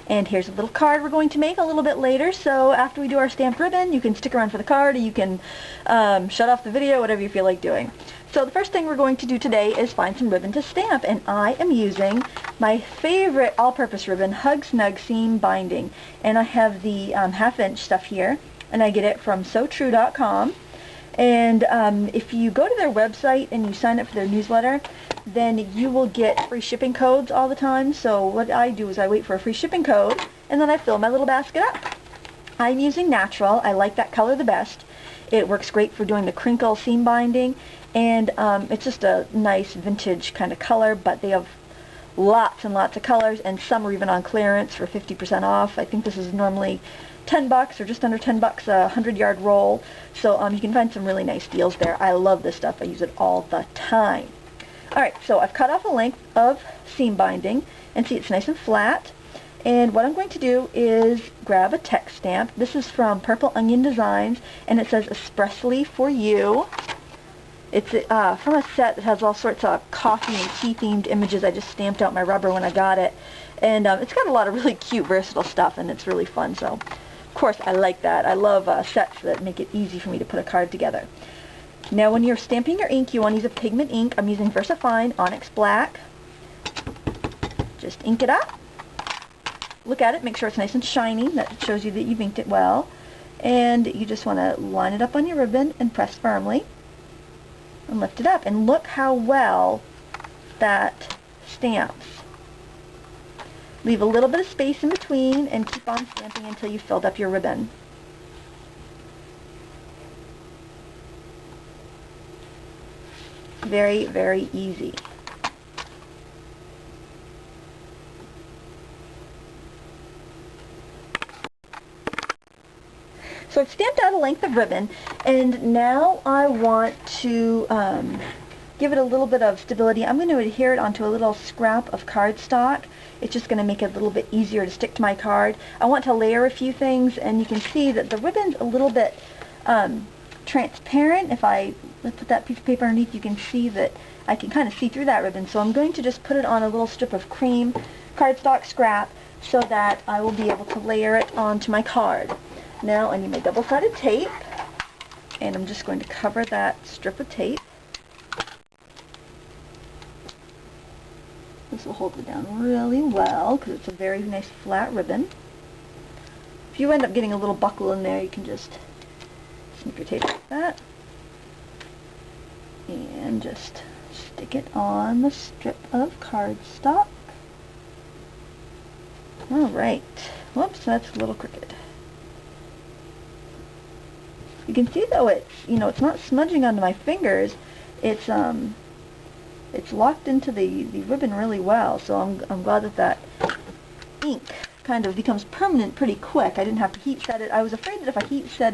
And here's a little card we're going to make a little bit later, so after we do our stamped ribbon, you can stick around for the card, or you can shut off the video, whatever you feel like doing. So the first thing we're going to do today is find some ribbon to stamp, and I am using my favorite all-purpose ribbon, Hug Snug Seam Binding. And I have the half-inch stuff here, and I get it from SewTrue.com. And if you go to their website and you sign up for their newsletter, then you will get free shipping codes all the time. So what I do is I wait for a free shipping code, and then I fill my little basket up. I'm using natural. I like that color the best. It works great for doing the crinkle seam binding, and it's just a nice vintage kind of color, but they have lots and lots of colors, and some are even on clearance for 50% off. I think this is normally $10 or just under $10 a 100-yard roll, so you can find some really nice deals there. I love this stuff. I use it all the time. Alright, so I've cut off a length of seam binding, and see, it's nice and flat. And what I'm going to do is grab a text stamp. This is from Purple Onion Designs, and it says "Expressly for You." It's from a set that has all sorts of coffee and tea themed images. I just stamped out my rubber when I got it, and it's got a lot of really cute, versatile stuff, and it's really fun. So, of course, I like that. I love sets that make it easy for me to put a card together. Now, when you're stamping your ink, you want to use a pigment ink. I'm using VersaFine Onyx Black. Just ink it up. Look at it, make sure it's nice and shiny. That shows you that you've inked it well. And you just want to line it up on your ribbon and press firmly. And lift it up. And look how well that stamps. Leave a little bit of space in between and keep on stamping until you've filled up your ribbon. Very, very easy. So I've stamped out a length of ribbon, and now I want to give it a little bit of stability. I'm going to adhere it onto a little scrap of cardstock. It's just going to make it a little bit easier to stick to my card. I want to layer a few things, and you can see that the ribbon's a little bit transparent. If I put that piece of paper underneath, you can see that I can kind of see through that ribbon. So I'm going to just put it on a little strip of cream cardstock scrap so that I will be able to layer it onto my card. Now I need my double-sided tape, and I'm just going to cover that strip of tape. This will hold it down really well because it's a very nice flat ribbon. If you end up getting a little buckle in there, you can just snip your tape like that and just stick it on the strip of cardstock. Alright. Whoops, that's a little crooked. You can see though it's not smudging onto my fingers. It's locked into the ribbon really well. So I'm glad that ink kind of becomes permanent pretty quick. I didn't have to heat set it. I was afraid that if I heat set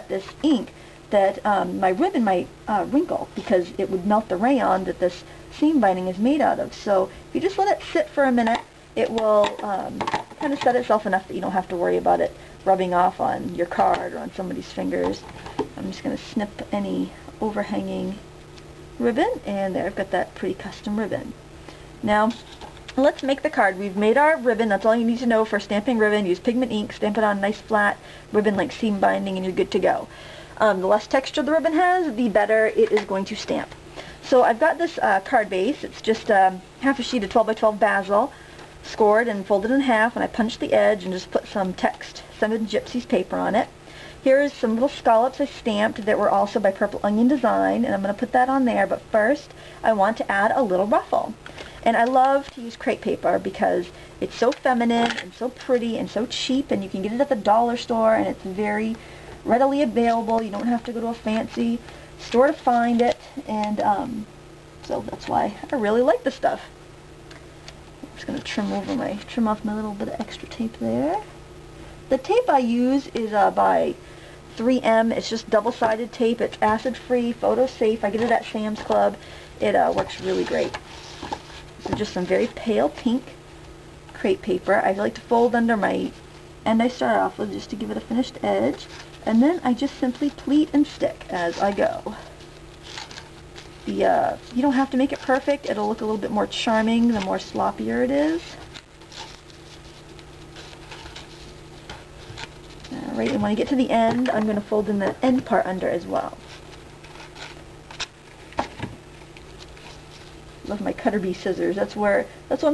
this ink, that my ribbon might wrinkle because it would melt the rayon that this seam binding is made out of. So if you just let it sit for a minute, it will kind of set itself enough that you don't have to worry about it rubbing off on your card or on somebody's fingers. I'm just going to snip any overhanging ribbon, and there, I've got that pretty custom ribbon. Now, let's make the card. We've made our ribbon. That's all you need to know for stamping ribbon. Use pigment ink, stamp it on nice flat ribbon like seam binding, and you're good to go. The less texture the ribbon has, the better it is going to stamp. So I've got this card base. It's just half a sheet of 12 by 12 basil, scored and folded in half, and I punched the edge and just put some text 7 Gypsies paper on it. Here's some little scallops I stamped that were also by Purple Onion Design, and I'm going to put that on there, but first I want to add a little ruffle. And I love to use crepe paper because it's so feminine and so pretty and so cheap, and you can get it at the dollar store, and it's very readily available. You don't have to go to a fancy store to find it, and so that's why I really like this stuff. I'm just going to trim off my little bit of extra tape there. The tape I use is by 3M. It's just double-sided tape. It's acid-free, photo-safe. I get it at Sam's Club. It works really great. So just some very pale pink crepe paper. I like to fold under my end I start off with just to give it a finished edge. And then I just simply pleat and stick as I go. You don't have to make it perfect. It'll look a little bit more charming the more sloppier it is. Alright, and when I get to the end, I'm going to fold in the end part under as well. Love my cutter bee scissors. That's one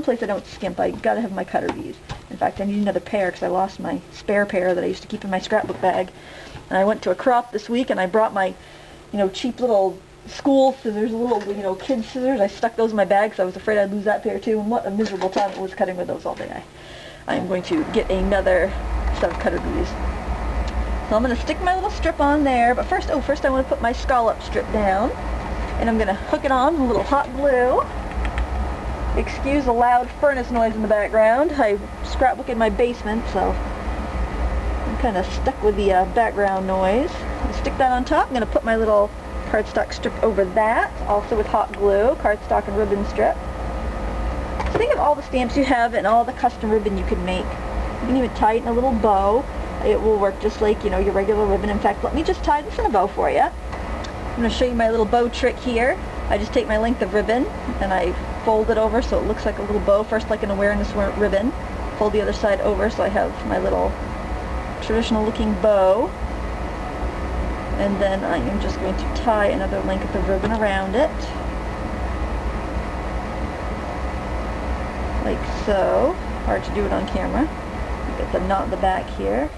place I don't skimp. I gotta have my cutter bees. In fact, I need another pair because I lost my spare pair that I used to keep in my scrapbook bag. And I went to a crop this week and I brought my, cheap little school scissors, little, kid scissors. I stuck those in my bag because I was afraid I'd lose that pair too. And what a miserable time it was cutting with those all day. I am going to get another set of cutter bees. So I'm going to stick my little strip on there. But first I want to put my scallop strip down. And I'm going to hook it on with a little hot glue. Excuse the loud furnace noise in the background. I scrapbook in my basement, so I'm kind of stuck with the background noise. I'll stick that on top. I'm going to put my little cardstock strip over that, also with hot glue, cardstock and ribbon strip. So think of all the stamps you have and all the custom ribbon you could make. You can even tie it in a little bow. It will work just like, your regular ribbon. In fact, let me just tie this in a bow for you. I'm going to show you my little bow trick here. I just take my length of ribbon and I fold it over so it looks like a little bow, first like an awareness ribbon. Fold the other side over so I have my little traditional looking bow. And then I am just going to tie another length of ribbon around it. Like so. Hard to do it on camera. Get the knot in the back here.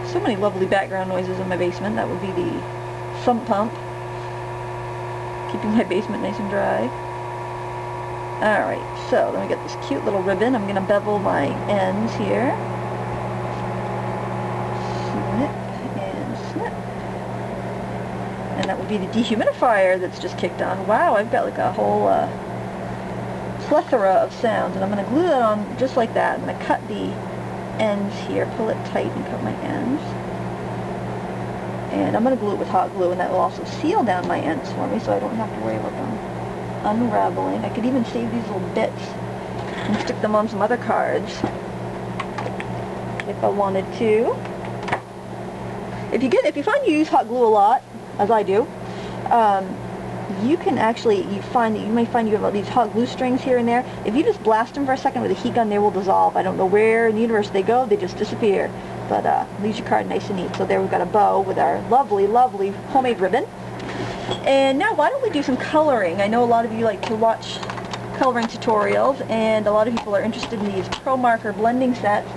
So many lovely background noises in my basement. That would be the sump pump, keeping my basement nice and dry. Alright, so then we get this cute little ribbon. I'm going to bevel my ends here. Snip and snip. And that would be the dehumidifier that's just kicked on. Wow, I've got like a whole plethora of sounds. And I'm going to glue that on just like that. I'm going to cut the ends here, pull it tight and cut my ends. And I'm going to glue it with hot glue, and that will also seal down my ends for me so I don't have to worry about them unraveling. I could even save these little bits and stick them on some other cards if I wanted to. If you find you use hot glue a lot, as I do, you can actually, you may find you have all these hot glue strings here and there. If you just blast them for a second with a heat gun, they will dissolve. I don't know where in the universe they go, they just disappear. But leaves your card nice and neat. So there we've got a bow with our lovely, lovely homemade ribbon. And now why don't we do some coloring? I know a lot of you like to watch coloring tutorials, and a lot of people are interested in these ProMarker blending sets.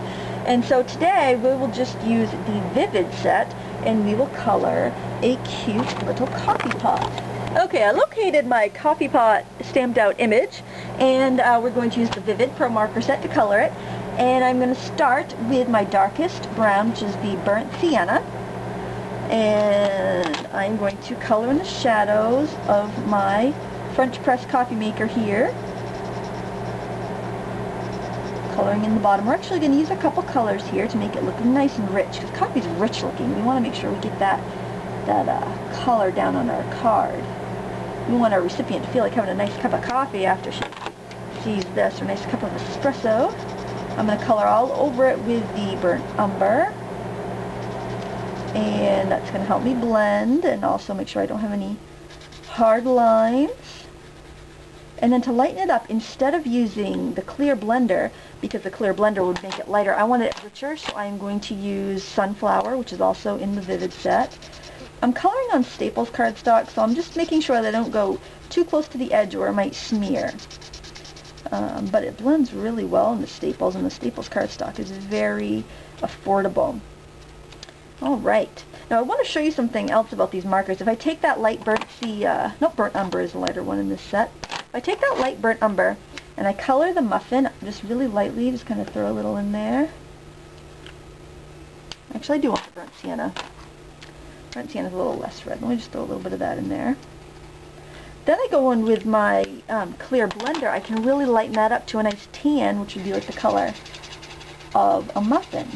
And so today we will just use the Vivid set, and we will color a cute little coffee pot. Okay, I located my coffee pot stamped out image, and we're going to use the Vivid ProMarker set to color it. And I'm going to start with my darkest brown, which is the burnt sienna. And I'm going to color in the shadows of my French press coffee maker here. Coloring in the bottom. We're actually going to use a couple colors here to make it look nice and rich, because coffee's rich looking. We want to make sure we get that color down on our card. We want our recipient to feel like having a nice cup of coffee after she sees this, or a nice cup of espresso. I'm going to color all over it with the burnt umber, and that's going to help me blend and also make sure I don't have any hard lines. And then to lighten it up, instead of using the clear blender, because the clear blender would make it lighter, I want it richer, so I'm going to use sunflower, which is also in the Vivid set. I'm coloring on Staples cardstock, so I'm just making sure that I don't go too close to the edge or it might smear. But it blends really well in the Staples, and the Staples cardstock is very affordable. Alright, now I want to show you something else about these markers. If I take that light burnt burnt umber is the lighter one in this set. If I take that light burnt umber and I color the muffin just really lightly, just kind of throw a little in there. Actually, I do want the burnt sienna. Burnt sienna is a little less red. Let me just throw a little bit of that in there. Then I go in with my clear blender. I can really lighten that up to a nice tan, which would be like the color of a muffin.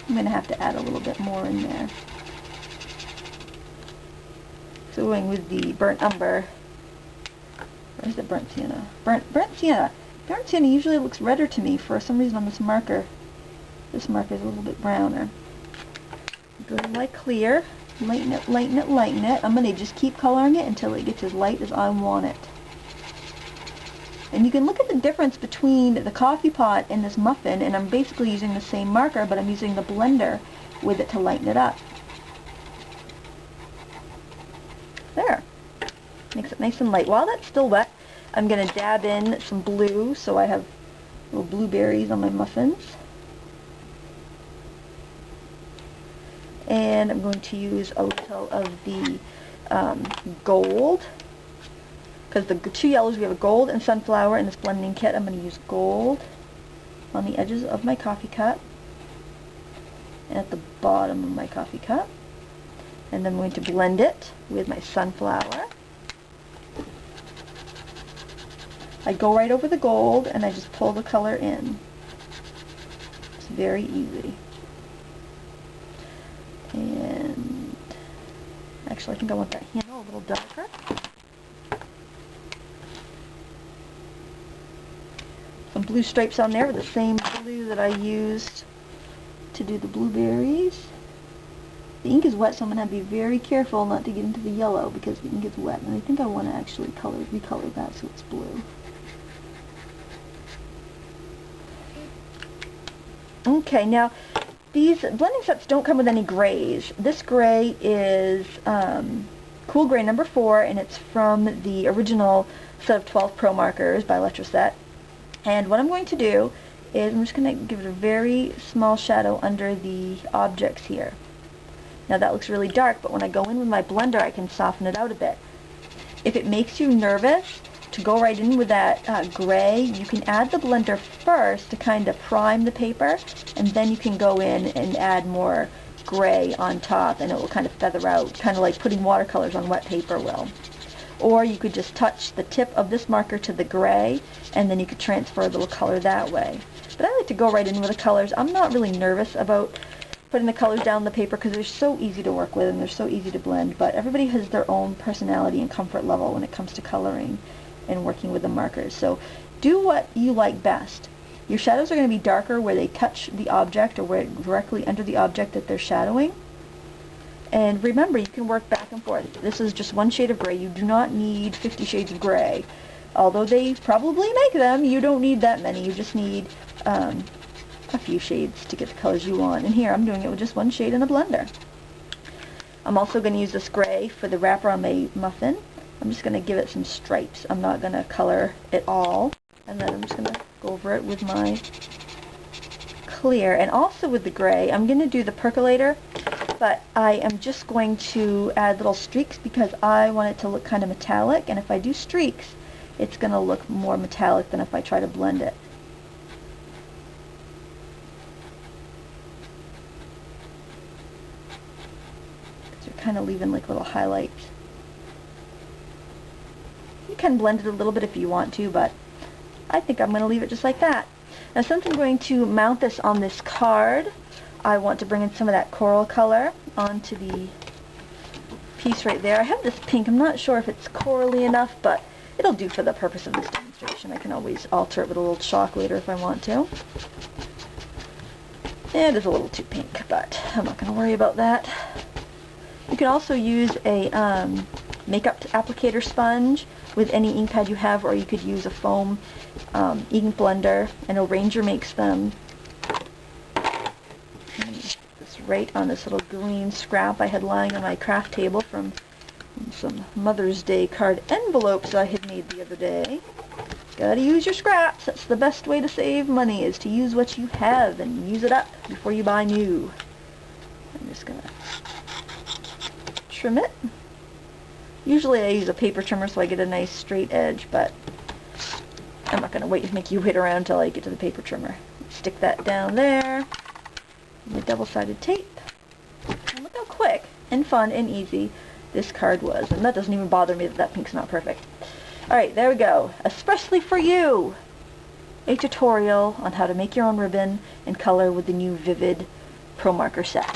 I'm going to have to add a little bit more in there. So going with the burnt umber. Where's the burnt sienna? Burnt sienna. Burnt sienna usually looks redder to me for some reason on this marker. This marker is a little bit browner. Go to my clear. Lighten it, lighten it, lighten it. I'm going to just keep coloring it until it gets as light as I want it. And you can look at the difference between the coffee pot and this muffin, and I'm basically using the same marker, but I'm using the blender with it to lighten it up. There. Makes it nice and light. While that's still wet, I'm going to dab in some blue, so I have little blueberries on my muffins. And I'm going to use a little of the gold, because the two yellows, we have a gold and sunflower in this blending kit. I'm going to use gold on the edges of my coffee cup and at the bottom of my coffee cup. And then I'm going to blend it with my sunflower. I go right over the gold and I just pull the color in. It's very easy. And actually I think I want that handle a little darker. Some blue stripes on there with the same blue that I used to do the blueberries. The ink is wet, so I'm going to be very careful not to get into the yellow because the ink is wet, and I think I want to actually recolor that so it's blue. Okay, now these blending sets don't come with any grays. This gray is Cool Gray number 4, and it's from the original set of 12 ProMarkers by Electroset. And what I'm going to do is I'm just going to give it a very small shadow under the objects here. Now that looks really dark, but when I go in with my blender I can soften it out a bit. If it makes you nervous to go right in with that gray, you can add the blender first to kind of prime the paper, and then you can go in and add more gray on top, and it will kind of feather out, kind of like putting watercolors on wet paper will. Or you could just touch the tip of this marker to the gray, and then you could transfer a little color that way. But I like to go right in with the colors. I'm not really nervous about putting the colors down the paper because they're so easy to work with and they're so easy to blend, but everybody has their own personality and comfort level when it comes to coloring and working with the markers. So do what you like best. Your shadows are going to be darker where they touch the object or where directly under the object that they're shadowing. And remember, you can work back and forth. This is just one shade of gray. You do not need 50 shades of gray. Although they probably make them, you don't need that many. You just need a few shades to get the colors you want. And here I'm doing it with just one shade in a blender. I'm also going to use this gray for the wrapper on my muffin. I'm just going to give it some stripes. I'm not going to color it all. And then I'm just going to go over it with my clear. And also with the gray, I'm going to do the percolator, but I am just going to add little streaks because I want it to look kind of metallic. And if I do streaks, it's going to look more metallic than if I try to blend it. You're kind of leaving like little highlights. You can blend it a little bit if you want to, but I think I'm going to leave it just like that. Now since I'm going to mount this on this card, I want to bring in some of that coral color onto the piece right there. I have this pink. I'm not sure if it's corally enough, but it'll do for the purpose of this demonstration. I can always alter it with a little chalk later if I want to. It is a little too pink, but I'm not going to worry about that. You can also use a makeup applicator sponge with any ink pad you have, or you could use a foam ink blender. I know Ranger makes them. It's right on this little green scrap I had lying on my craft table from some Mother's Day card envelopes I had made the other day. Gotta use your scraps. That's the best way to save money, is to use what you have and use it up before you buy new. I'm just gonna trim it. Usually I use a paper trimmer so I get a nice straight edge, but I'm not going to wait to make you wait around until I get to the paper trimmer. Stick that down there with double-sided tape. And look how quick and fun and easy this card was. And that doesn't even bother me that that pink's not perfect. Alright, there we go. Especially for you, a tutorial on how to make your own ribbon and color with the new Vivid ProMarker set.